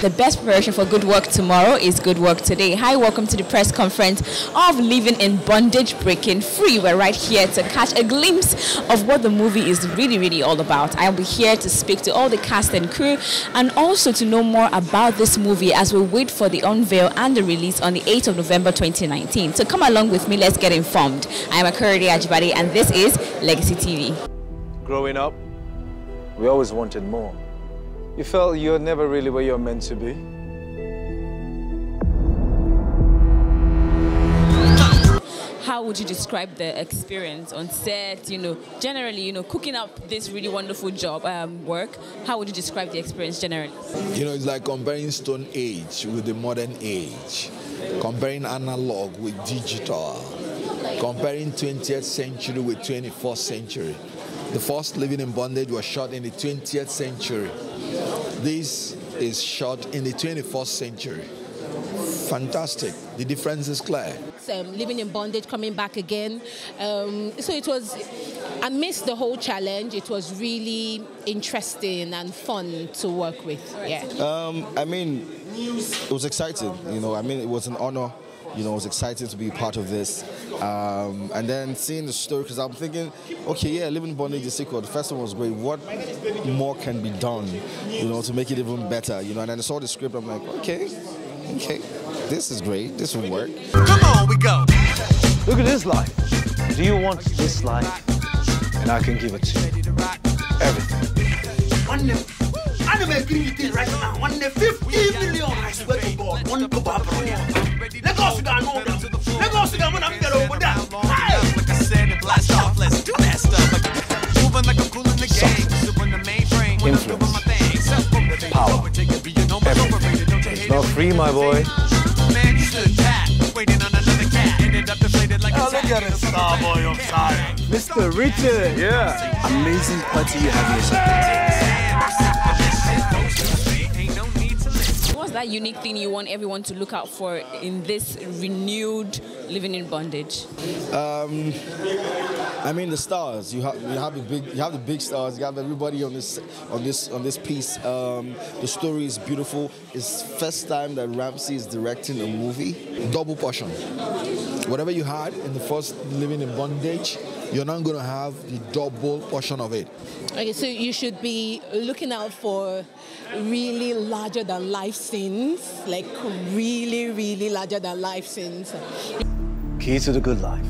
The best preparation for good work tomorrow is good work today. Hi, welcome to the press conference of Living in Bondage, Breaking Free. We're right here to catch a glimpse of what the movie is really all about. I'll be here to speak to all the cast and crew and also to know more about this movie as we wait for the unveil and the release on the 8th of November 2019. So come along with me, let's get informed. I am Akurede Ajibade and this is Legacy TV. Growing up, we always wanted more. You felt you're never really where you're meant to be. How would you describe the experience on set, generally, cooking up this really wonderful job, work? How would you describe the experience generally? It's like comparing Stone Age with the modern age, comparing analog with digital, comparing 20th century with 21st century. The first Living in Bondage was shot in the 20th century. This is shot in the 21st century. Fantastic. The difference is clear. Living in Bondage coming back again. So it was, amidst the whole challenge, it was really interesting and fun to work with. Yeah. It was exciting. It was an honor. It was exciting to be part of this. And then seeing the story, because I'm thinking, okay, yeah, Living in Bondage, the sequel, the first one was great. What more can be done, to make it even better, And then I saw the script, I'm like, okay, this is great. This will work. Come on, we go. Look at this life. Do you want this life? And I can give it to you. Everything. I'm making you right now. 150 million, I swear to God. One to let go sit down over there. Let go sit down when I'm get over there. Like I said, and blast off. Let's do that stuff. Moving like I'm cool in the game. Doing the mainframe. When I'm doing my thing. Power. Everything. It's not free, my boy. Man, you stood pat, waiting on another cat. Ended up deflated like a look at this star boy on side. Mr. Richard. Yeah. Amazing party you have yourself. What's that unique thing you want everyone to look out for in this renewed Living in Bondage? The stars. You have the big stars. You have everybody on this piece. The story is beautiful. It's first time that Ramsey is directing a movie. Double portion. Whatever you had in the first Living in Bondage, you're not going to have the double portion of it. Okay, so you should be looking out for really larger than life scenes, like really larger than life scenes. Key to the good life.